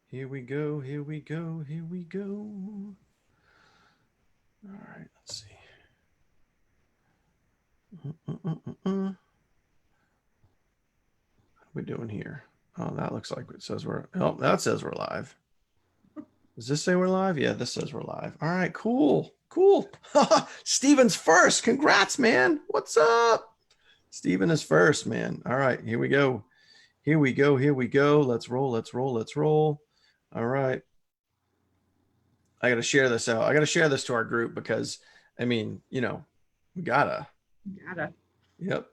Here we go. Here we go. Here we go. All right. Let's see. What are we doing here? Oh, that looks like it says we're. Oh, that says we're live. Does this say we're live? Yeah, this says we're live. All right. Cool. Cool. Steven's first. Congrats, man. What's up? Steven is first, man. All right. Here we go. Here we go. Here we go. Let's roll. Let's roll. Let's roll. All right. I got to share this out. I got to share this to our group because, I mean, we gotta. Gotta. Yep.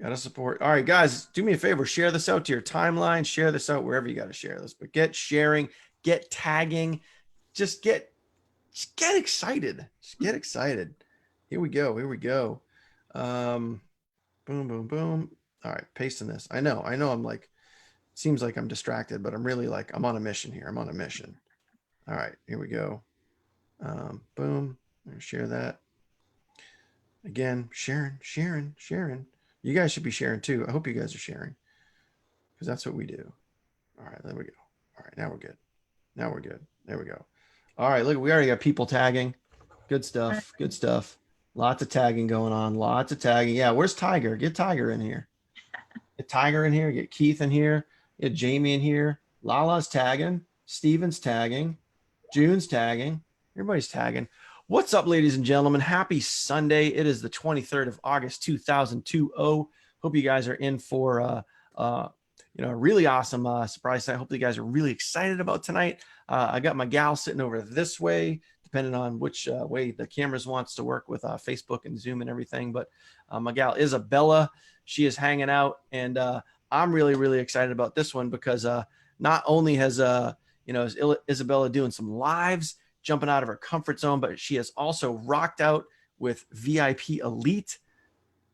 Gotta support. All right, guys, do me a favor. Share this out to your timeline. Share this out wherever you got to share this. But get sharing, get tagging. Just get excited. Just get excited. Here we go. Here we go. Um, boom, boom, boom. All right, pasting this. I know. I'm like, seems like I'm distracted, but I'm really like, I'm on a mission here. I'm on a mission. All right, here we go. Boom. Share that. Again, sharing. You guys should be sharing too. I hope you guys are sharing because that's what we do. All right, there we go. All right, now we're good. Now we're good. There we go. All right, look, we already got people tagging. Good stuff. Good stuff. Lots of tagging going on. Lots of tagging. Yeah, where's Tiger? Get Tiger in here. Get Tiger in here. Get Keith in here. Get Jamie in here. Lala's tagging. Steven's tagging. June's tagging. Everybody's tagging. What's up, ladies and gentlemen? Happy Sunday. It is the 23rd of August, 2020. Hope you guys are in for a really awesome surprise. I hope you guys are really excited about tonight. I got my gal sitting over this way, depending on which way the cameras wants to work with Facebook and Zoom and everything. But my gal Isabella, she is hanging out, and I'm really, really excited about this one because not only has is Isabella doing some lives, jumping out of her comfort zone, but she has also rocked out with VIP Elite,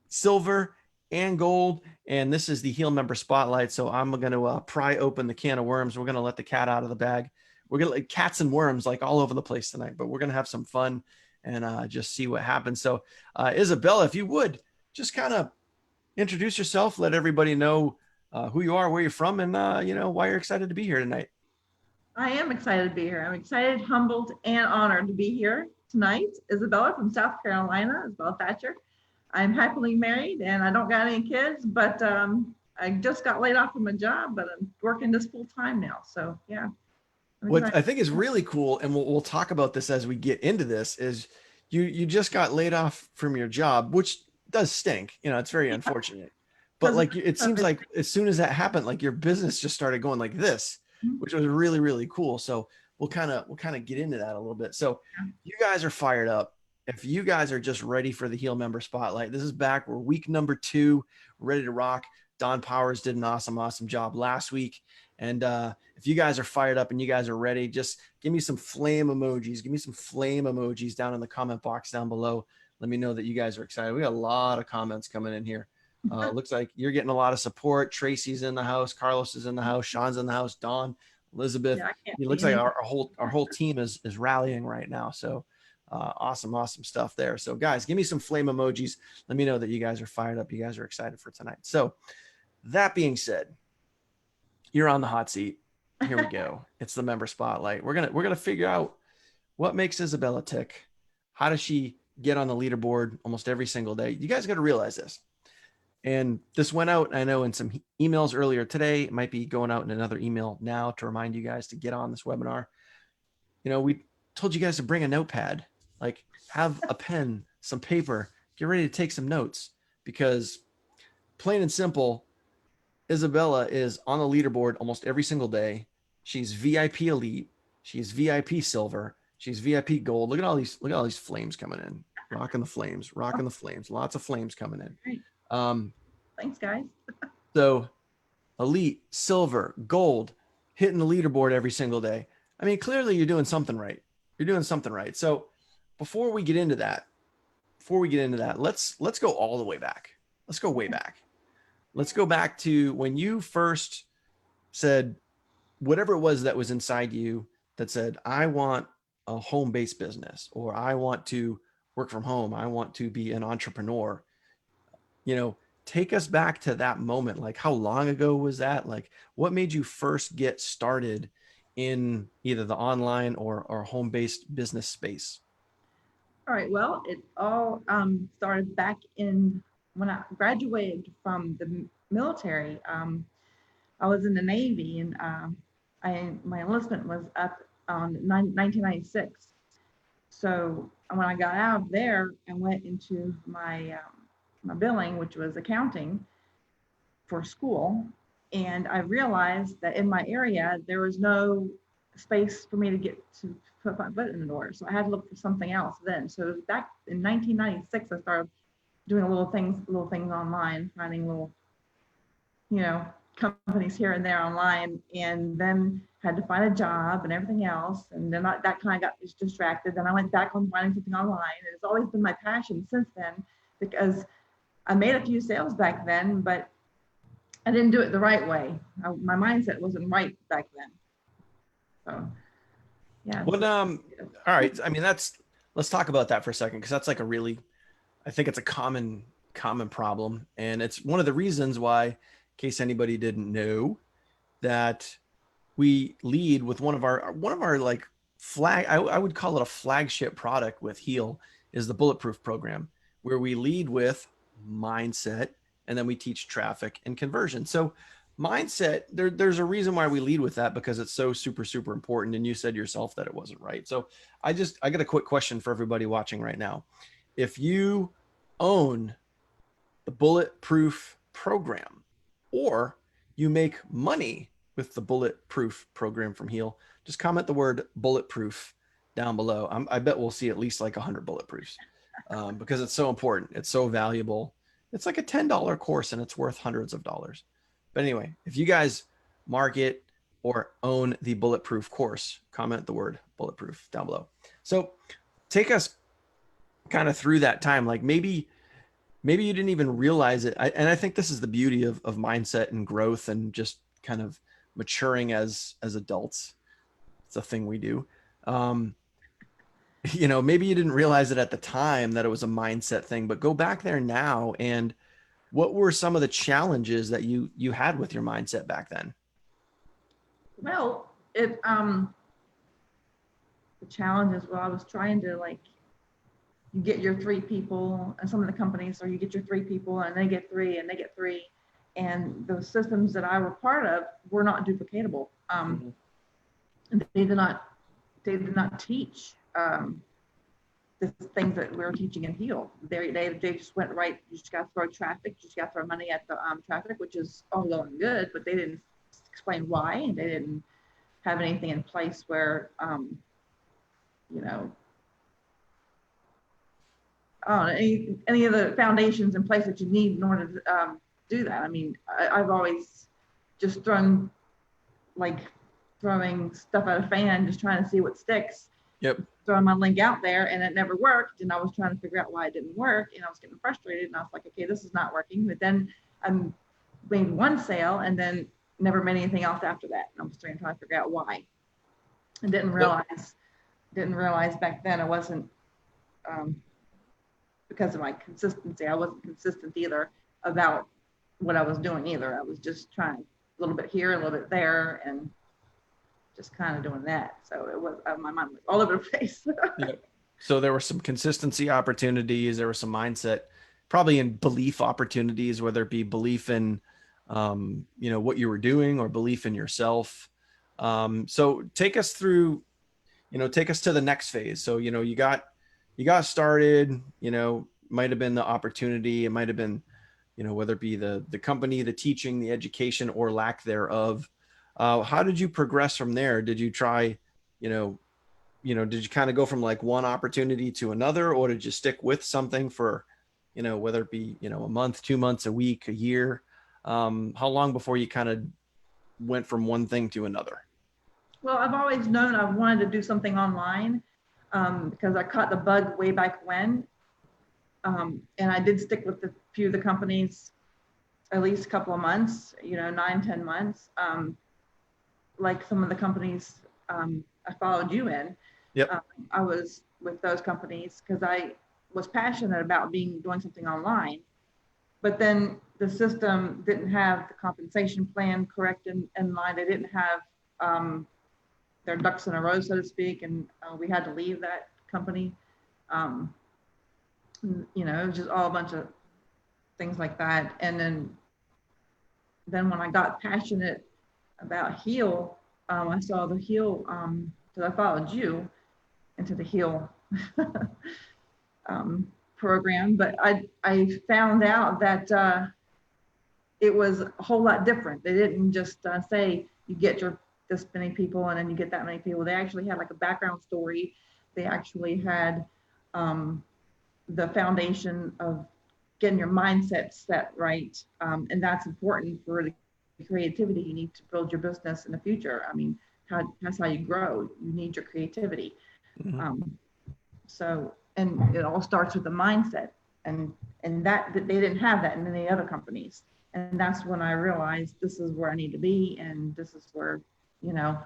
Silver, and Gold. And this is the Heal Member Spotlight. So I'm going to pry open the can of worms. We're going to let the cat out of the bag. We're going to let cats and worms like all over the place tonight, but we're going to have some fun and just see what happens. So Isabella, if you would, just kind of introduce yourself, let everybody know who you are, where you're from, and why you're excited to be here tonight. I am excited to be here. I'm excited, humbled, and honored to be here tonight. Isabella from South Carolina, Isabella Thatcher. I'm happily married and I don't got any kids, but I just got laid off from a job, but I'm working this full time now. So yeah. What I think is really cool, and we'll talk about this as we get into this, is you just got laid off from your job, which does stink. It's very unfortunate. But like it seems like as soon as that happened, like your business just started going like this, which was really, really cool. So we'll kind of get into that a little bit. So you guys are fired up. If you guys are just ready for the Heal Member Spotlight, this is back. We're week number 2, ready to rock. Don Powers did an awesome job last week. And if you guys are fired up and you guys are ready, just give me some flame emojis. Give me some flame emojis down in the comment box down below. Let me know that you guys are excited. We got a lot of comments coming in here. Looks like you're getting a lot of support. Tracy's in the house. Carlos is in the house. Sean's in the house. Dawn, Elizabeth. Yeah, It looks like our whole team is rallying right now. So awesome stuff there. So guys, give me some flame emojis. Let me know that you guys are fired up. You guys are excited for tonight. So that being said, you're on the hot seat. Here we go. It's the member spotlight. We're gonna figure out what makes Isabella tick. How does she get on the leaderboard almost every single day? You guys got to realize this. And this went out, I know, in some emails earlier today. It might be going out in another email now to remind you guys to get on this webinar. We told you guys to bring a notepad, like have a pen, some paper, get ready to take some notes, because plain and simple, Isabella is on the leaderboard almost every single day. She's VIP Elite. She's VIP Silver. She's VIP Gold. Look at all these flames coming in. Rocking the flames. Lots of flames coming in. Thanks, guys. So Elite, Silver, Gold, hitting the leaderboard every single day. I mean, clearly you're doing something right. So before we get into that, let's go all the way back. Let's go way back. Let's go back to when you first said whatever it was that was inside you that said, I want a home-based business, or I want to work from home. I want to be an entrepreneur. take us back to that moment. Like, how long ago was that? Like, what made you first get started in either the online or home-based business space? All right. Well, it all started back in when I graduated from the military. I was in the Navy, and my enlistment was up on 1996. So when I got out of there and went into my billing, which was accounting for school, and I realized that in my area there was no space for me to get to put my foot in the door. So I had to look for something else then. So it was back in 1996 I started doing little things online, finding little, you know, companies here and there online, and then had to find a job and everything else. And then that kind of got distracted. Then I went back on finding something online. And it's always been my passion since then, because I made a few sales back then, but I didn't do it the right way. My mindset wasn't right back then. So yeah. What all right. I mean, let's talk about that for a second, because that's like a really, I think it's a common problem. And it's one of the reasons why, in case anybody didn't know, that we lead with one of our like I would call it a flagship product with Heal, is the Bulletproof program, where we lead with mindset and then we teach traffic and conversion. So mindset, there's a reason why we lead with that, because it's so super important. And you said yourself that it wasn't right. So I got a quick question for everybody watching right now. If you own the Bulletproof program, or you make money with the Bulletproof program from Heal, just comment the word bulletproof down below. I bet we'll see at least like 100 bulletproofs, because it's so important. It's so valuable. It's like a $10 course and it's worth hundreds of dollars. But anyway, if you guys market or own the Bulletproof course, comment the word bulletproof down below. So take us kind of through that time. Like maybe you didn't even realize it. And I think this is the beauty of mindset and growth and just kind of maturing as adults. It's a thing we do. Maybe you didn't realize it at the time that it was a mindset thing, but go back there now. And what were some of the challenges that you had with your mindset back then? Well, the challenge is, well, I was trying to, like, you get your 3 people, and some of the companies, or you get your 3 people and they get 3 and they get 3. And those systems that I were part of were not duplicatable. And they did not teach the things that we were teaching in Heal. They just went right. You just got to throw traffic. You just got to throw money at the traffic, which is all well and good, but they didn't explain why, and they didn't have anything in place where, any of the foundations in place that you need in order to do that. I mean, I've always just throwing stuff at a fan, just trying to see what sticks. Yep. Throwing my link out there, and it never worked. And I was trying to figure out why it didn't work, and I was getting frustrated. And I was like, okay, this is not working. But then I made one sale, and then never made anything else after that. And I was trying to figure out why. I didn't realize back then it wasn't because of my consistency. I wasn't consistent either about what I was doing either. I was just trying a little bit here, a little bit there, and just kind of doing that. So it was, my mind was all over the place. Yep. So there were some consistency opportunities. There was some mindset, probably in belief opportunities, whether it be belief in, what you were doing, or belief in yourself. So take us through, take us to the next phase. So, you got started, might have been the opportunity. It might have been, whether it be the company, the teaching, the education, or lack thereof. How did you progress from there? Did you try, did you kind of go from like one opportunity to another, or did you stick with something for, whether it be, a month, 2 months, a week, a year? How long before you kind of went from one thing to another? Well, I've always known I wanted to do something online, because I caught the bug way back when. And I did stick with a few of the companies at least a couple of months, 9-10 months. Like some of the companies I followed you in. Yep. I was with those companies because I was passionate about doing something online. but then the system didn't have the compensation plan correct in line. They didn't have their ducks in a row, so to speak, and we had to leave that company. Um, you know, it was just all a bunch of things like that. And then when I got passionate about Heal, I saw the Heal, because I followed you into the Heal program, but I found out that it was a whole lot different. They didn't just say you get your this many people and then you get that many people. They actually had like a background story. They actually had the foundation of getting your mindset set right, and that's important for the creativity you need to build your business in the future. I mean, that's how you grow. You need your creativity. Mm-hmm. So, and it all starts with the mindset, and that they didn't have that in any other companies. And that's when I realized this is where I need to be, and this is where, you know,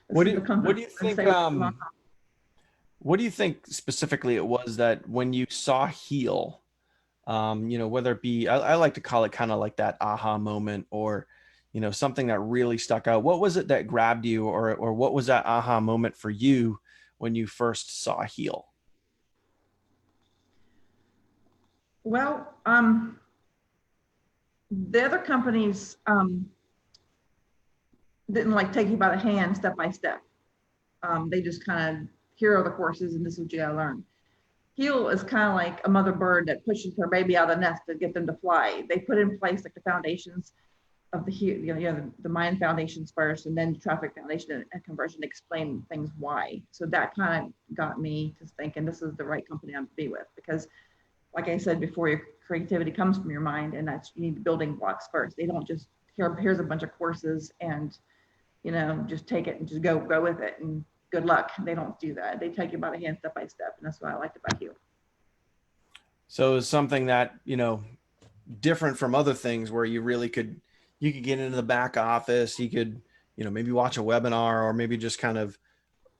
What do you think? What do you think specifically it was that when you saw Heal, you know, whether it be, I like to call it kind of like that aha moment, or, you know, something that really stuck out. What was it that grabbed you, or what was that aha moment for you when you first saw Heal? Well, the other companies didn't like take you by the hand step by step. They just kind of, here are the courses and this is what you gotta learn. Heal is kind of like a mother bird that pushes her baby out of the nest to get them to fly. They put in place like the foundations of the, you know, the mind foundations first, and then the traffic foundation and conversion, explain things why. So that kind of got me to thinking this is the right company I'm to be with, because like I said before, your creativity comes from your mind, and that's, you need building blocks first. They don't just, here's a bunch of courses and, you know, just take it and just go with it and good luck. They don't do that. They take you by the hand step by step, and that's what I liked about you. So it's something that, you know, different from other things where you really could, you could get into the back office, you could, you know, maybe watch a webinar, or maybe just kind of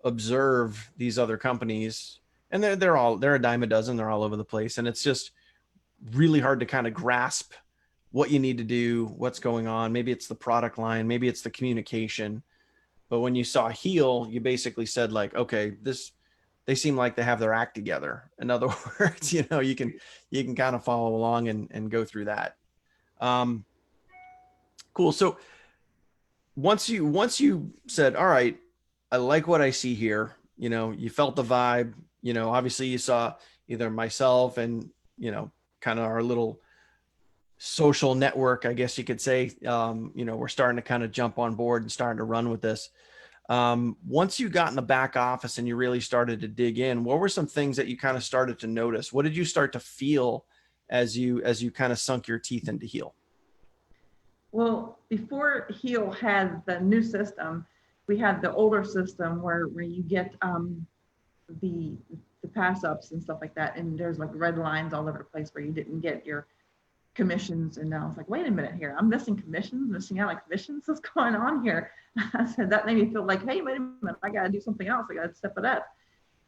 observe these other companies, and they're a dime a dozen, they're all over the place, and it's just really hard to kind of grasp what you need to do, what's going on. Maybe it's the product line, maybe it's the communication. But when you saw Heal, you basically said like, okay, they seem like they have their act together. In other words, you know, you can kind of follow along and go through that. Um, cool. So once you said, all right, I like what I see here, you know, you felt the vibe, you know, obviously you saw either myself and, you know, kind of our little social network, I guess you could say, you know, we're starting to kind of jump on board and starting to run with this. Once you got in the back office and you really started to dig in, what were some things that you kind of started to notice? What did you start to feel as you kind of sunk your teeth into Heal? Well, before Heal had the new system, we had the older system where you get the the pass ups and stuff like that, and there's like red lines all over the place where you didn't get your commissions. And now it's like, wait a minute here, I'm missing commissions, missing out on commissions. What's going on here? I said that made me feel like, hey, wait a minute, I got to do something else. I got to step it up.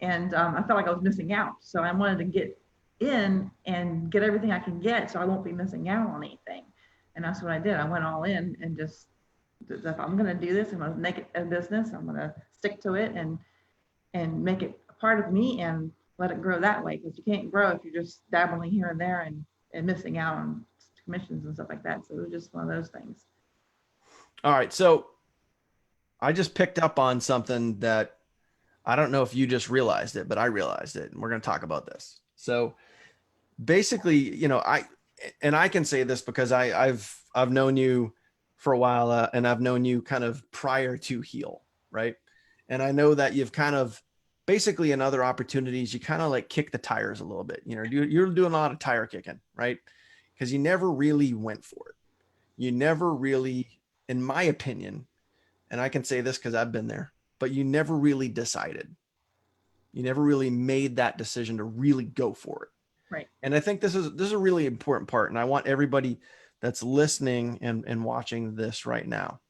And I felt like I was missing out. So I wanted to get in and get everything I can get so I won't be missing out on anything. And that's what I did. I went all in and just, if I'm going to do this, I'm going to make it a business. I'm going to stick to it and make it a part of me and let it grow that way. Because you can't grow if you're just dabbling here and there and missing out on commissions and stuff like that. So it was just one of those things. All right. So I just picked up on something that I don't know if you just realized it, but I realized it, and we're going to talk about this. So basically, you know, I can say this because I've known you for a while, and I've known you kind of prior to Heal, right? And I know that you've kind of basically in other opportunities, you kind of like kick the tires a little bit. You know, you're doing a lot of tire kicking, right? Because you never really went for it. You never really, in my opinion, and I can say this because I've been there, but you never really decided. You never really made that decision to really go for it. Right. And I think this is a really important part. And I want everybody that's listening and watching this right now.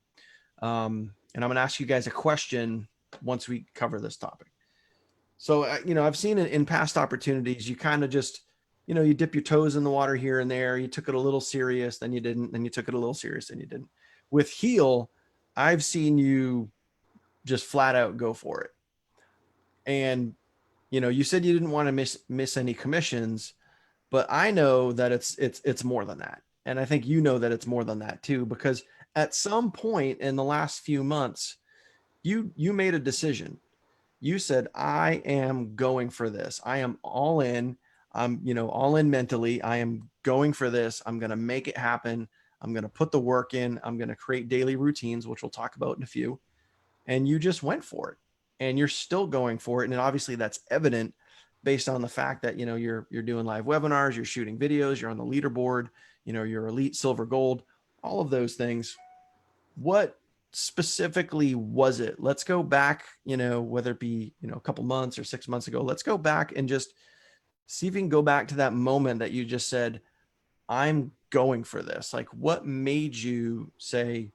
And I'm going to ask you guys a question once we cover this topic. So, you know, I've seen it in past opportunities. You kind of just, you know, you dip your toes in the water here and there. You took it a little serious, then you didn't, then you took it a little serious, then you didn't. With Heal, I've seen you just flat out go for it. And, you know, you said you didn't want to miss any commissions, but I know that it's more than that. And I think you know that it's more than that too, because at some point in the last few months, you made a decision. You said, I am going for this. I am all in. I'm, you know, all in mentally. I am going for this. I'm going to make it happen. I'm going to put the work in. I'm going to create daily routines, which we'll talk about in a few. And you just went for it, and you're still going for it. And obviously that's evident based on the fact that, you know, you're doing live webinars, you're shooting videos, you're on the leaderboard, you know, you're elite, silver, gold, all of those things. What specifically was it? Let's go back, you know, whether it be, you know, a couple months or 6 months ago, let's go back and just see if you can go back to that moment that you just said, I'm going for this. Like, what made you say,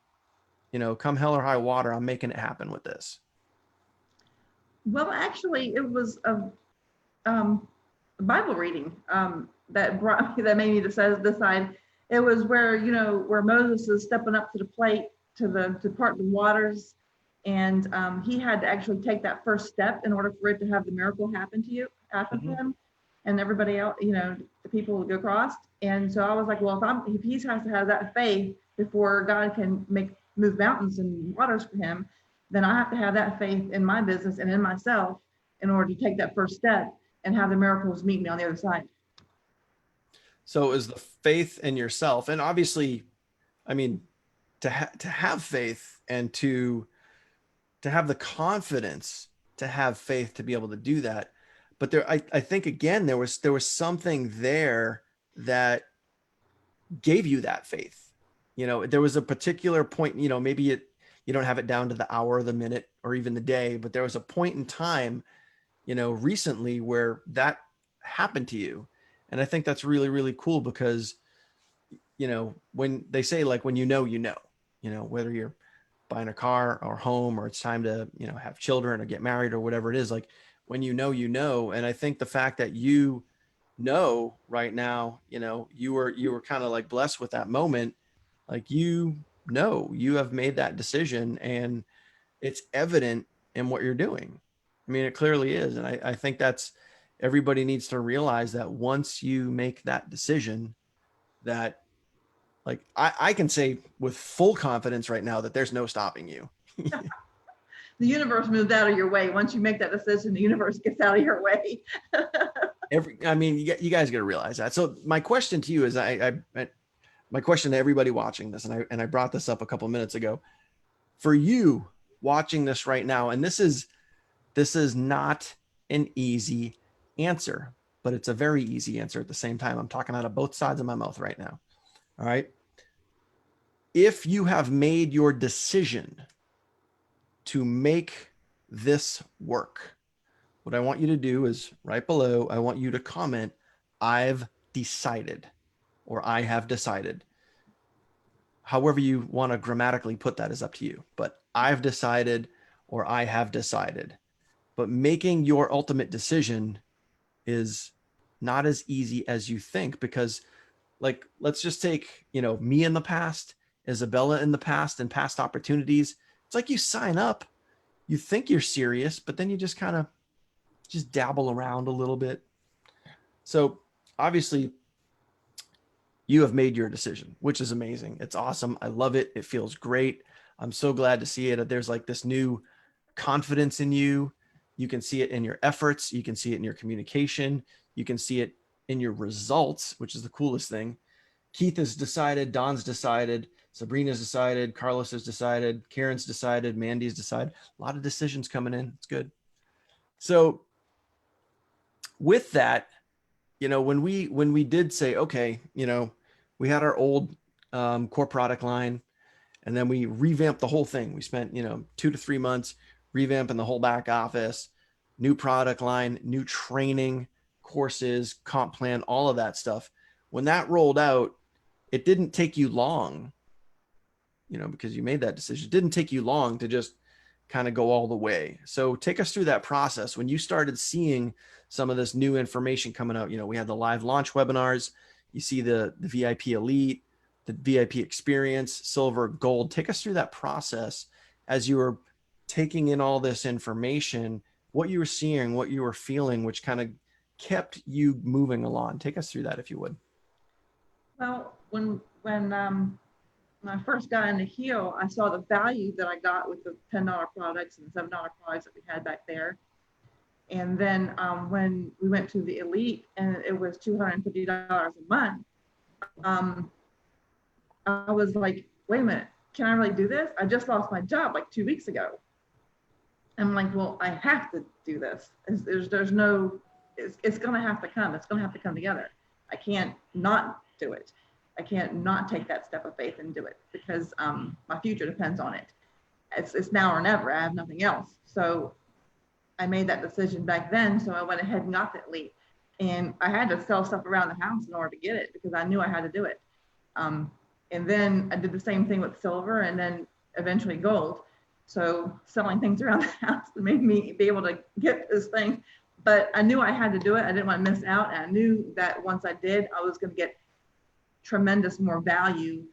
you know, come hell or high water, I'm making it happen with this? Well, actually, it was a Bible reading that brought that made me decide. It was where, you know, where Moses is stepping up to the plate to part the waters, and he had to actually take that first step in order for it to have the miracle happen to Mhm. him, and everybody else, you know, the people would go across. And so I was like, well, if he has to have that faith before God can move mountains and waters for him, then I have to have that faith in my business and in myself in order to take that first step and have the miracles meet me on the other side. So is the faith in yourself, and obviously, I mean, to have faith and to have the confidence to have faith to be able to do that. But there, I think again, there was something there that gave you that faith. You know, there was a particular point, you know, maybe you don't have it down to the hour, the minute, or even the day, but there was a point in time, you know, recently where that happened to you. And I think that's really, really cool because, you know, when they say, like, when you know, whether you're buying a car or home, or it's time to, you know, have children or get married or whatever it is, like, when you know, you know. And I think the fact that you know right now, you know, you were kind of like blessed with that moment. Like, you know, you have made that decision, and it's evident in what you're doing. I mean, it clearly is. And I think that's, everybody needs to realize that once you make that decision, that, like, I can say with full confidence right now that there's no stopping you. The universe moves out of your way. Once you make that decision, the universe gets out of your way. I mean, you guys got to realize that. So my question to you is, my question to everybody watching this, and I brought this up a couple minutes ago, for you watching this right now, and this is not an easy answer, but it's a very easy answer at the same time. I'm talking out of both sides of my mouth right now. All right. If you have made your decision to make this work, what I want you to do is, right below, I want you to comment, I've decided, or I have decided. However you want to grammatically put that is up to you. But I've decided, or I have decided. But making your ultimate decision is not as easy as you think, because, like, let's just take, you know, me in the past, Isabella in the past, and past opportunities. It's like you sign up, you think you're serious, but then you just kind of just dabble around a little bit. So obviously you have made your decision, which is amazing. It's awesome. I love it. It feels great. I'm so glad to see it. There's like this new confidence in you. You can see it in your efforts. You can see it in your communication. You can see it in your results, which is the coolest thing. Keith has decided, Don's decided, Sabrina's decided, Carlos has decided, Karen's decided, Mandy's decided. A lot of decisions coming in. It's good. So with that, you know, when we did say, okay, you know, we had our old core product line, and then we revamped the whole thing. We spent, you know, 2 to 3 months revamping the whole back office, new product line, new training, courses, comp plan, all of that stuff. When that rolled out, it didn't take you long, you know, because you made that decision. It didn't take you long to just kind of go all the way. So take us through that process when you started seeing some of this new information coming out. You know, we had the live launch webinars, you see the VIP elite, the VIP experience, silver, gold. Take us through that process as you were taking in all this information, what you were seeing, what you were feeling, which kind of kept you moving along. Take us through that if you would. Well, when I first got into Heal, I saw the value that I got with the $10 products and $7 products that we had back there. And then when we went to the Elite and it was $250 a month, um, I was like, wait a minute, can I really do this? I just lost my job like 2 weeks ago. I'm like, well, I have to do this. There's no, it's going to have to come. It's going to have to come together. I can't not do it. I can't not take that step of faith and do it because my future depends on it. It's now or never. I have nothing else. So I made that decision back then. So I went ahead and got that leap. And I had to sell stuff around the house in order to get it because I knew I had to do it. And then I did the same thing with silver and then eventually gold. So selling things around the house made me be able to get this thing. But I knew I had to do it. I didn't want to miss out. And I knew that once I did, I was going to get tremendous more value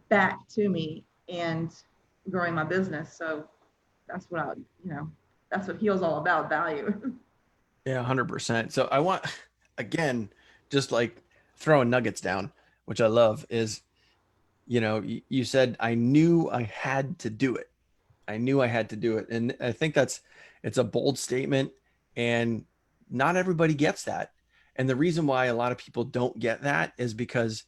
back to me and growing my business. So that's what that's what Heal's all about, value. Yeah, 100%. So I want, again, just like throwing nuggets down, which I love is, you know, you said, I knew I had to do it. I knew I had to do it. And I think it's a bold statement and not everybody gets that. And the reason why a lot of people don't get that is because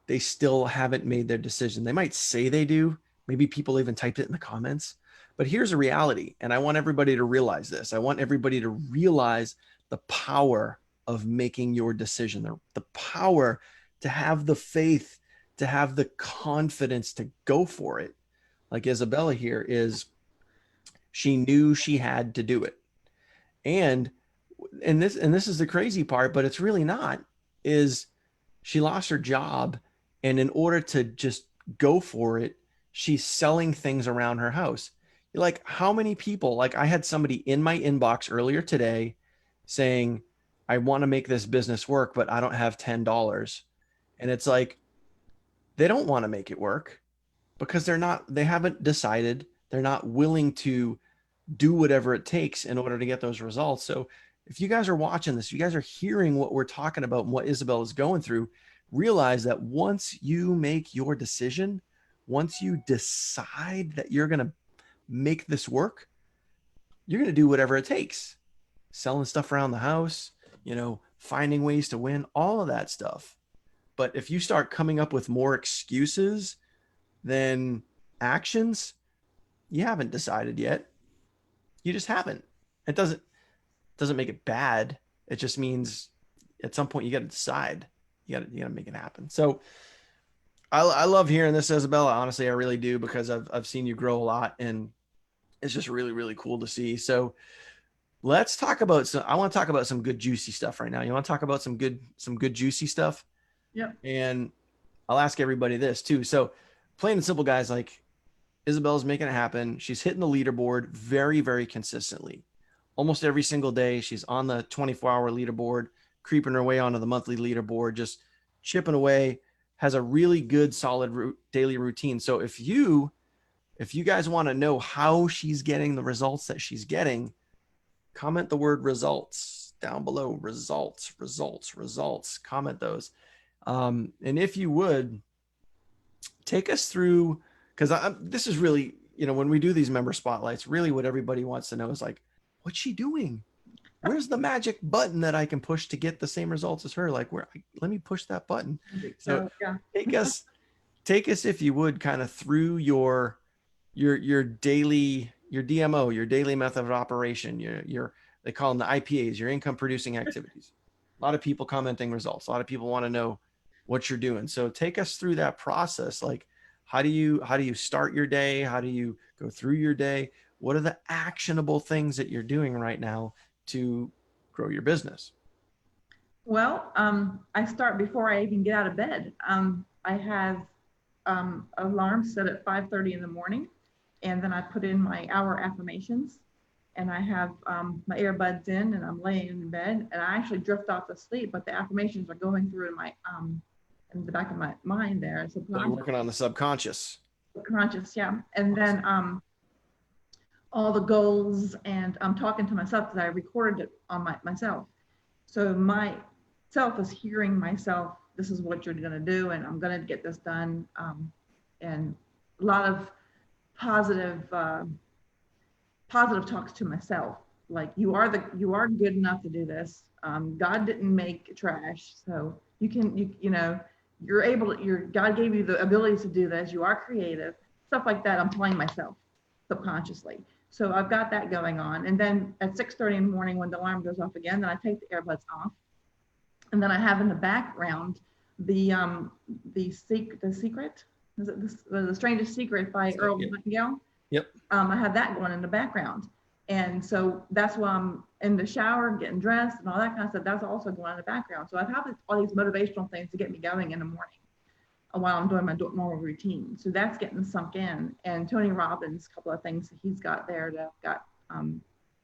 they still haven't made their decision. They might say they do. Maybe people even typed it in the comments. But here's a reality. And I want everybody to realize this. I want everybody to realize the power of making your decision, the power to have the faith, to have the confidence to go for it. Like Isabella here is, she knew she had to do it. And this is the crazy part, but it's really not, is she lost her job, and in order to just go for it, she's selling things around her house. Like, how many people, like I had somebody in my inbox earlier today saying, I want to make this business work, but I don't have $10. And it's like, they don't want to make it work because they haven't decided, they're not willing to do whatever it takes in order to get those results. So if you guys are watching this, you guys are hearing what we're talking about and what Isabel is going through, realize that once you make your decision, once you decide that you're going to make this work, you're going to do whatever it takes. Selling stuff around the house, finding ways to win, all of that stuff. But if you start coming up with more excuses than actions, you haven't decided yet. You just haven't. It doesn't make it bad. It just means at some point you got to decide. You got to make it happen. So I love hearing this, Isabella. Honestly, I really do, because I've seen you grow a lot, and it's just really, really cool to see. So let's talk about I want to talk about some good juicy stuff right now. You want to talk about some good juicy stuff? Yeah. And I'll ask everybody this too. So plain and simple, guys, like Isabel's making it happen. She's hitting the leaderboard very, very consistently. Almost every single day, she's on the 24-hour leaderboard, creeping her way onto the monthly leaderboard, just chipping away, has a really good, solid daily routine. So if you guys want to know how she's getting the results that she's getting, comment the word results down below. Results, results, results. Comment those. And if you would, take us through, because this is really, when we do these member spotlights, really what everybody wants to know is like, what's she doing? Where's the magic button that I can push to get the same results as her? Like, let me push that button. So yeah. take us, if you would, kind of through your daily, your DMO, your daily method of operation, your they call them the IPAs, your income producing activities. A lot of people commenting results. A lot of people want to know what you're doing. So take us through that process. Like, how do you start your day? How do you go through your day? What are the actionable things that you're doing right now to grow your business? Well, I start before I even get out of bed. I have alarms set at 5:30 in the morning. And then I put in my hour affirmations, and I have my earbuds in, and I'm laying in bed, and I actually drift off to sleep, but the affirmations are going through in the back of my mind there. So you're working on the subconscious. Subconscious, yeah. And then all the goals, and I'm talking to myself because I recorded it on myself. So my self is hearing myself. This is what you're going to do, and I'm going to get this done. And a lot of positive, positive talks to myself. Like you are good enough to do this. God didn't make trash, so you're able to. God gave you the ability to do this. You are creative. Stuff like that. I'm telling myself subconsciously. So I've got that going on. And then at 6:30 in the morning, when the alarm goes off again, then I take the earbuds off. And then I have in the background the secret, is it the Strangest Secret by Earl Nightingale? Yep. I have that going in the background. And so that's why I'm in the shower, getting dressed and all that kind of stuff. That's also going in the background. So I have all these motivational things to get me going in the morning while I'm doing my normal routine. So that's getting sunk in. And Tony Robbins, a couple of things that he's got there that I've got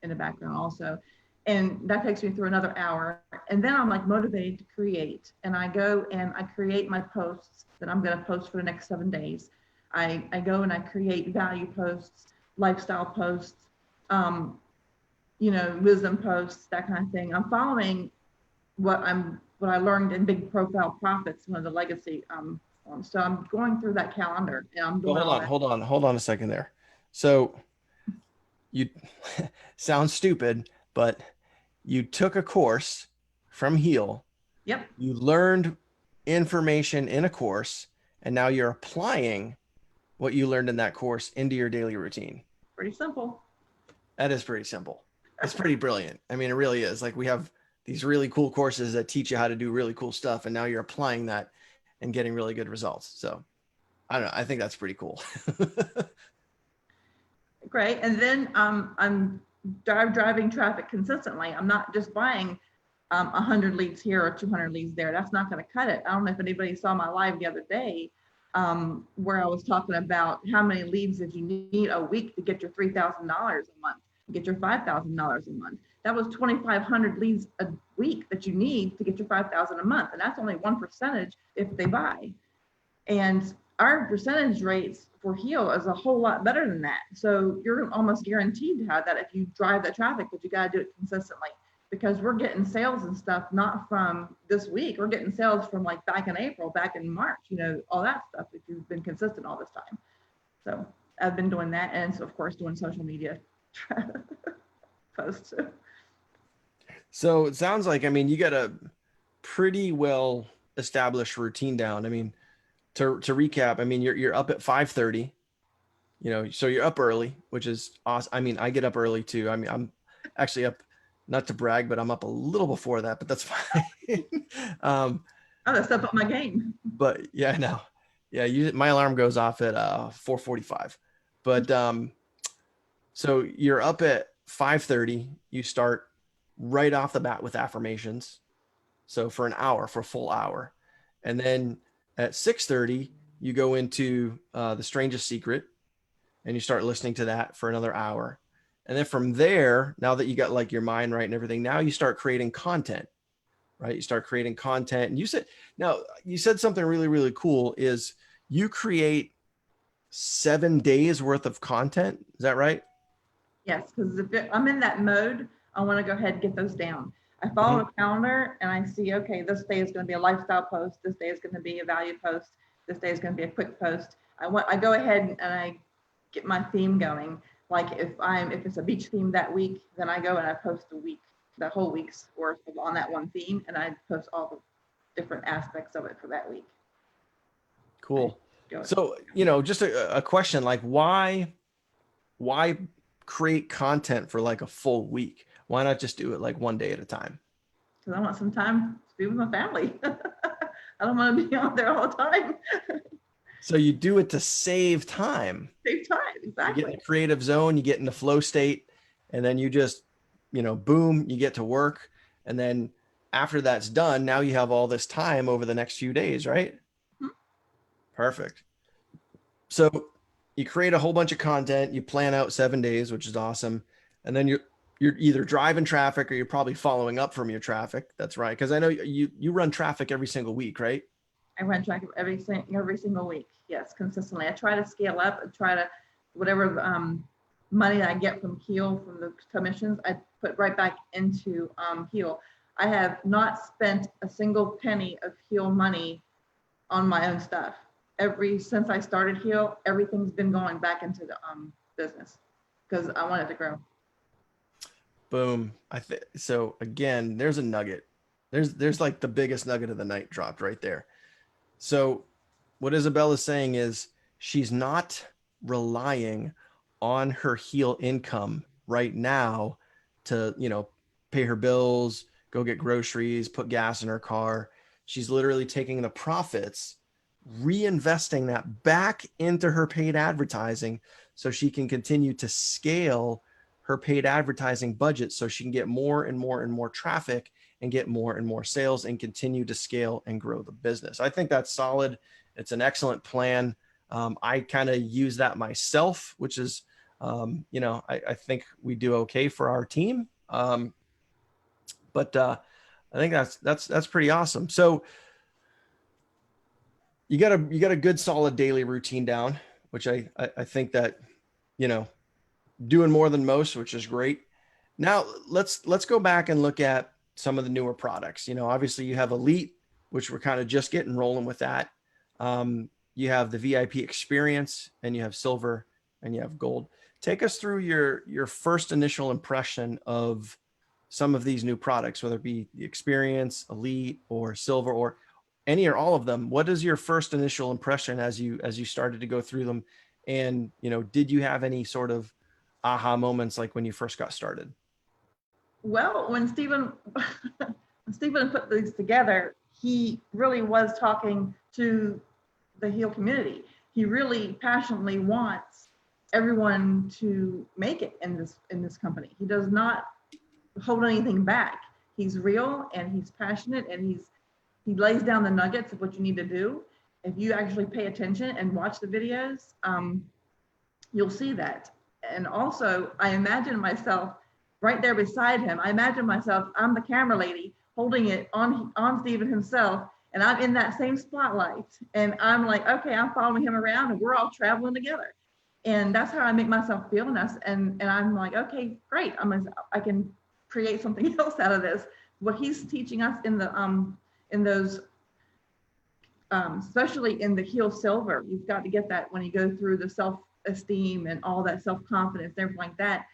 in the background also. And that takes me through another hour. And then I'm like motivated to create. And I go and I create my posts that I'm going to post for the next 7 days. I go and I create value posts, lifestyle posts, wisdom posts, that kind of thing. I'm following what I learned in Big Profile Profits, one of the legacy so I'm going through that calendar, and I'm doing hold on a second there. So you sound stupid, but you took a course from Heal. Yep. You learned information in a course, and now you're applying what you learned in that course into your daily routine. Pretty simple. That is pretty simple. It's pretty brilliant. I mean, it really is. Like, we have these really cool courses that teach you how to do really cool stuff, and now you're applying that and getting really good results. So I don't know. I think that's pretty cool. Great. And then I'm driving traffic consistently. I'm not just buying 100 leads here or 200 leads there. That's not going to cut it. I don't know if anybody saw my live the other day where I was talking about how many leads did you need a week to get your $3,000 a month, get your $5,000 a month. That was 2,500 leads a week that you need to get your 5,000 a month. And that's only 1% if they buy. And our percentage rates for Heal is a whole lot better than that. So you're almost guaranteed to have that if you drive that traffic, but you got to do it consistently, because we're getting sales and stuff, not from this week. We're getting sales from like back in April, back in March, all that stuff, if you've been consistent all this time. So I've been doing that. And so of course, doing social media posts. So it sounds like, I mean, you got a pretty well established routine down. I mean, to recap, I mean, you're up at 5:30, so you're up early, which is awesome. I mean, I get up early too. I mean, I'm actually up, not to brag, but I'm up a little before that, but that's fine. I'm gonna step up my game. But yeah, no, yeah, my alarm goes off at 4:45, but so you're up at 5:30, you start right off the bat with affirmations. So for an hour, for a full hour. And then at 6:30, you go into The Strangest Secret, and you start listening to that for another hour. And then from there, now that you got like your mind right and everything, now you start creating content, right? You start creating content. And you said something really, really cool is you create 7 days worth of content. Is that right? Yes, because if I'm in that mode, I want to go ahead and get those down. I follow a calendar and I see, okay, this day is going to be a lifestyle post. This day is going to be a value post. This day is going to be a quick post. I go ahead and I get my theme going. Like if it's a beach theme that week, then I go and I post the whole week's worth on that one theme, and I post all the different aspects of it for that week. Cool. So, just a question, like why create content for like a full week? Why not just do it like one day at a time? Because I want some time to be with my family. I don't want to be on there all the time. So you do it to save time. Save time, exactly. You get in the creative zone, you get in the flow state, and then you just, boom, you get to work. And then after that's done, now you have all this time over the next few days, right? Mm-hmm. Perfect. So you create a whole bunch of content, you plan out 7 days, which is awesome. And then you're either driving traffic or you're probably following up from your traffic. That's right. Cause I know you run traffic every single week, right? I run track of every single week. Yes, consistently. I try to scale up and try to whatever money that I get from Heal from the commissions, I put right back into Heal. I have not spent a single penny of Heal money on my own stuff. Since I started Heal, everything's been going back into the business because I want it to grow. Boom. So again, there's a nugget. There's like the biggest nugget of the night dropped right there. So what Isabel is saying is she's not relying on her Heal income right now to, pay her bills, go get groceries, put gas in her car. She's literally taking the profits, reinvesting that back into her paid advertising so she can continue to scale her paid advertising budget so she can get more and more and more traffic and get more and more sales and continue to scale and grow the business. I think that's solid. It's an excellent plan. I kind of use that myself, which is, I think we do okay for our team. But I think that's pretty awesome. So you got a good solid daily routine down, which I think that, doing more than most, which is great. Now let's go back and look at some of the newer products. Obviously you have Elite, which we're kind of just getting rolling with that. You have the VIP experience, and you have Silver, and you have Gold. Take us through your first initial impression of some of these new products, whether it be the experience, Elite, or Silver, or any or all of them. What is your first initial impression as you started to go through them? And did you have any sort of aha moments like when you first got started? Well, when Stephen put these together, he really was talking to the Heal community. He really passionately wants everyone to make it in this company. He does not hold anything back. He's real and he's passionate, and he lays down the nuggets of what you need to do. If you actually pay attention and watch the videos, you'll see that. And also, I imagine myself right there beside him. I imagine myself, I'm the camera lady holding it on Stephen himself, and I'm in that same spotlight. And I'm like, okay, I'm following him around, and we're all traveling together. And that's how I make myself feel. And I'm like, okay, great. I can create something else out of this. What he's teaching us in those, especially in the Heal Silver, you've got to get that when you go through the self-esteem and all that self-confidence and everything like that.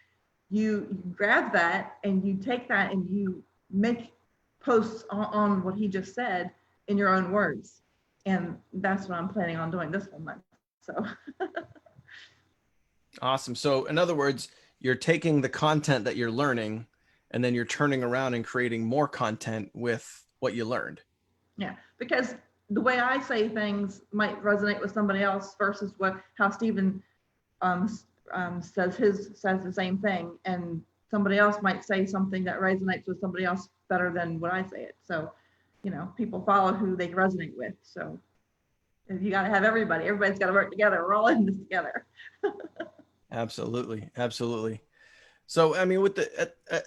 You grab that and you take that and you make posts on what he just said in your own words. And that's what I'm planning on doing this whole month. So Awesome. So in other words, you're taking the content that you're learning and then you're turning around and creating more content with what you learned. yeah, because the way I say things might resonate with somebody else versus how Stephen says the same thing, and somebody else might say something that resonates with somebody else better than what I say it. So, people follow who they resonate with. So you got to have everybody's got to work together. We're all in this together. Absolutely. So, I mean,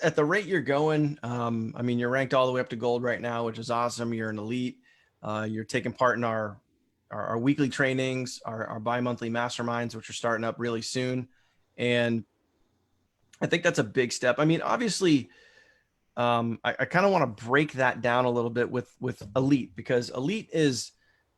at the rate you're going, you're ranked all the way up to Gold right now, which is awesome. You're an Elite. You're taking part in our weekly trainings, our bi-monthly masterminds, which are starting up really soon. And I think that's a big step. I mean, obviously, I kind of want to break that down a little bit with Elite, because Elite is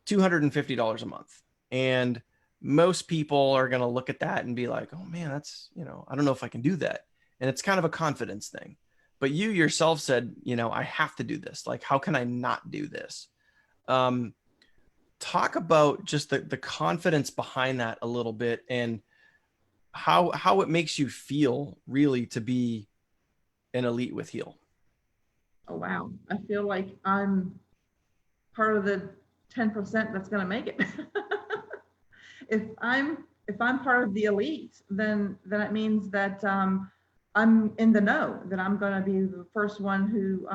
$250 a month. And most people are going to look at that and be like, oh man, that's, I don't know if I can do that. And it's kind of a confidence thing. But you yourself said, I have to do this. Like, how can I not do this? Talk about just the confidence behind that a little bit, and how it makes you feel really to be an Elite with Heal. Oh, wow. I feel like I'm part of the 10% that's going to make it. if I'm part of the Elite, then it means that I'm in the know, that I'm going to be the first one who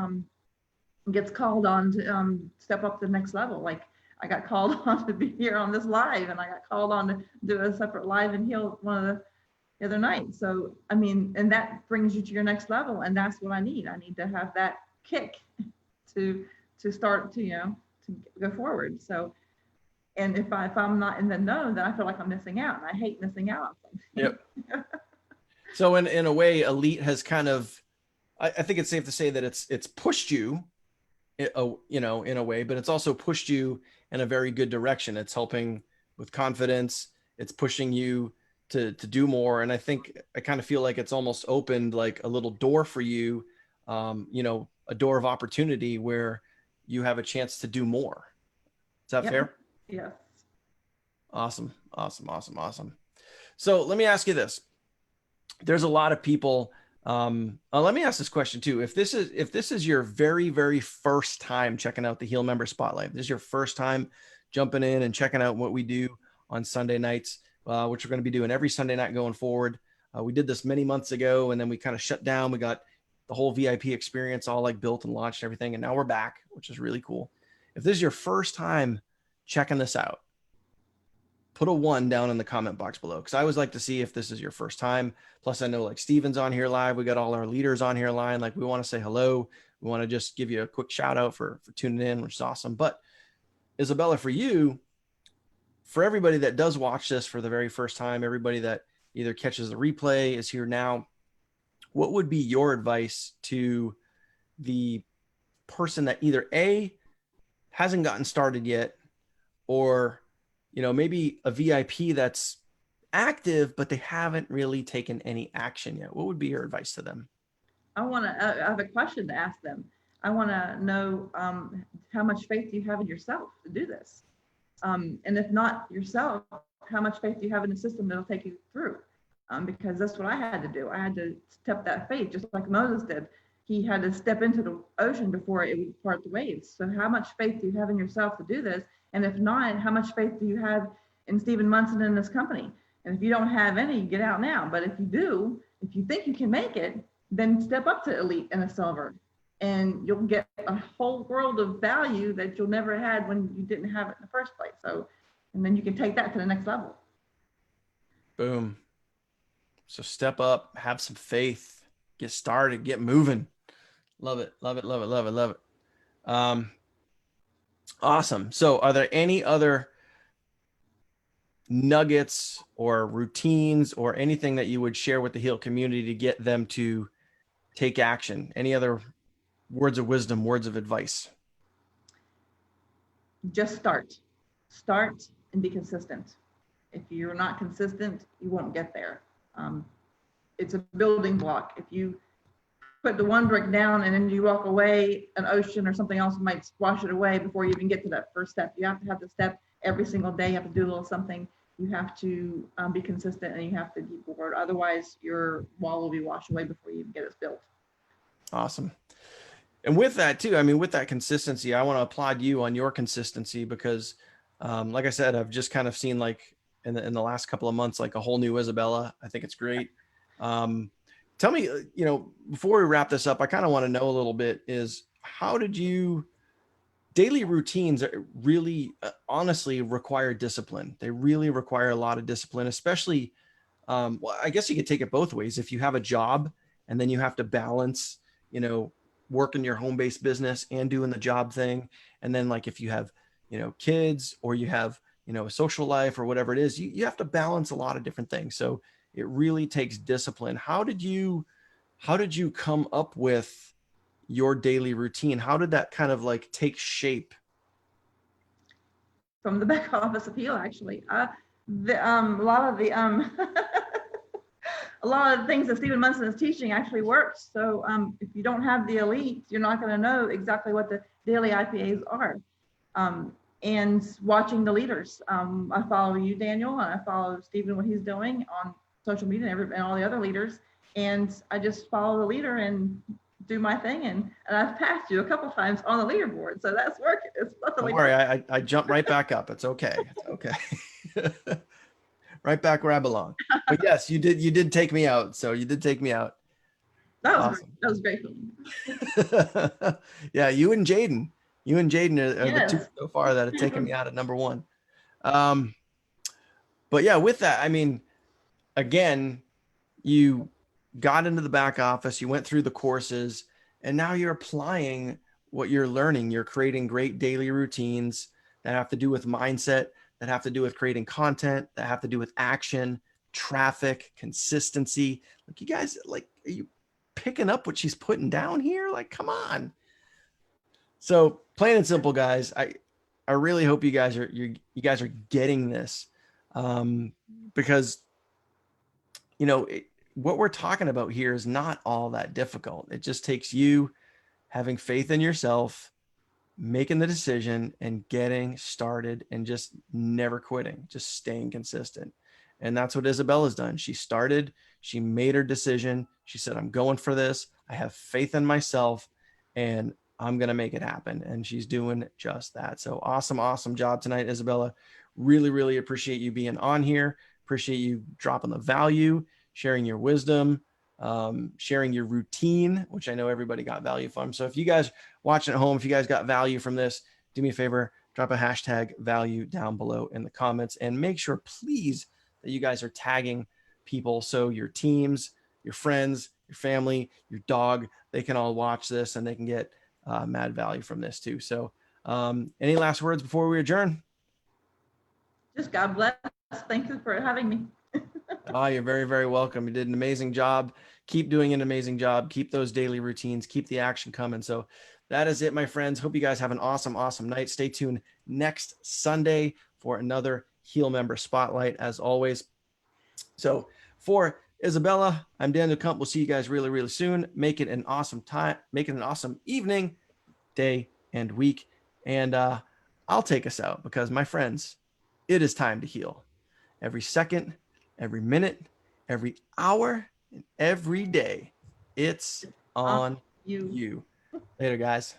gets called on to step up to the next level. Like, I got called on to be here on this live, and I got called on to do a separate live and heal one of the other night. So, I mean, and that brings you to your next level. And that's what I need. I need to have that kick to start to, to go forward. So, and if I'm not in the know, then I feel like I'm missing out, and I hate missing out on something. Yep. So in a way, Elite has kind of, I think it's safe to say that it's pushed you, in a way, but it's also pushed you in a very good direction. It's helping with confidence. It's pushing you to do more. And I think I kind of feel like it's almost opened like a little door for you, a door of opportunity where you have a chance to do more. Is that fair? Yes. Awesome. So let me ask you this. There's a lot of people. Let me ask this question too. If this is your very, very first time checking out the Heal Member Spotlight, this is your first time jumping in and checking out what we do on Sunday nights, which we're going to be doing every Sunday night going forward. We did this many months ago, and then we kind of shut down. We got the whole VIP experience all like built and launched and everything, and now we're back, which is really cool. If this is your first time checking this out, put a 1 down in the comment box below, because I always like to see if this is your first time. Plus, I know like Steven's on here live. We got all our leaders on here live. Like, we want to say hello. We want to just give you a quick shout out for tuning in, which is awesome. But Isabella, for you, for everybody that does watch this for the very first time, everybody that either catches the replay, is here now, what would be your advice to the person that either A, hasn't gotten started yet, or maybe a VIP that's active, but they haven't really taken any action yet? What would be your advice to them? I have a question to ask them. I want to know how much faith do you have in yourself to do this? And if not yourself, how much faith do you have in the system that'll take you through? Because that's what I had to do. I had to step that faith, just like Moses did. He had to step into the ocean before it would part the waves. So how much faith do you have in yourself to do this? And if not, how much faith do you have in Stephen Munson and this company? And if you don't have any, get out now. But if you do, if you think you can make it, then step up to Elite and a Silver, and you'll get a whole world of value that you'll never had when you didn't have it in the first place. So, and then you can take that to the next level. Boom. So step up, have some faith, get started, get moving. Love it. Awesome. So are there any other nuggets or routines or anything that you would share with the Heal community to get them to take action? Any other words of wisdom, words of advice? Just start and be consistent. If you're not consistent, you won't get there. It's a building block. If you put the one brick down and then you walk away, an ocean or something else might wash it away before you even get to that first step. You have to have the step every single day. You have to do a little something. You have to be consistent, and you have to keep forward. Otherwise, your wall will be washed away before you even get it built. Awesome. And with that too, I mean, with that consistency, I want to applaud you on your consistency, because like I said, I've just kind of seen like in the last couple of months, like a whole new Isabella. I think it's great. Tell me, before we wrap this up, I kind of want to know a little bit is, how did you, daily routines really honestly require discipline. They really require a lot of discipline, especially, well, I guess you could take it both ways. If you have a job and then you have to balance, working your home-based business and doing the job thing. And then like, if you have, kids, or you have, a social life or whatever it is, you have to balance a lot of different things. So it really takes discipline. How did you come up with your daily routine? How did that kind of like take shape? From the back office appeal, actually. A lot of the a lot of the things that Stephen Munson is teaching actually works. So if you don't have the Elite, you're not going to know exactly what the daily IPAs are. And watching the leaders. I follow you, Daniel, and I follow Stephen, what he's doing on social media, and all the other leaders. And I just follow the leader and do my thing. And I've passed you a couple times on the leaderboard. So that's working. Don't worry, I jumped right back up. It's okay. It's okay. Right back where I belong. But yes, you did take me out. So you did take me out. That was awesome. That was great feeling. Yeah, you and Jaden. You and Jaden are the two Yes. so far that have taken me out of number one. Um, but yeah, with that, I mean, again, you got into the back office, you went through the courses, and now you're applying what you're learning. You're creating great daily routines that have to do with mindset, that have to do with creating content, that have to do with action, traffic, consistency. Like, you guys, like, are you picking up what she's putting down here? Like, come on. So plain and simple, guys. I really hope you guys are getting this, um, because what we're talking about here is not all that difficult. It just takes you having faith in yourself, making the decision, and getting started, and just never quitting, just staying consistent. And that's what Isabella's done. She started, she made her decision. She said, I'm going for this. I have faith in myself, and I'm going to make it happen. And she's doing just that. So awesome, awesome job tonight, Isabella. Really, really appreciate you being on here. Appreciate you dropping the value, sharing your wisdom, sharing your routine, which I know everybody got value from. So if you guys watching at home, if you guys got value from this, do me a favor, drop a hashtag value down below in the comments, and make sure, please, that you guys are tagging people so your teams, your friends, your family, your dog, they can all watch this and they can get mad value from this too. So any last words before we adjourn? Just God bless. Thank you for having me. Oh, you're very, very welcome. You did an amazing job. Keep doing an amazing job. Keep those daily routines. Keep the action coming. So that is it, my friends. Hope you guys have an awesome, awesome night. Stay tuned next Sunday for another Heal Member Spotlight, as always. So for Isabella, I'm Daniel Kump. We'll see you guys really, really soon. Make it an awesome time. Make it an awesome evening, day, and week. And I'll take us out because, my friends, it is time to heal. Every second, every minute, every hour, and every day, it's on You. you. Later, guys.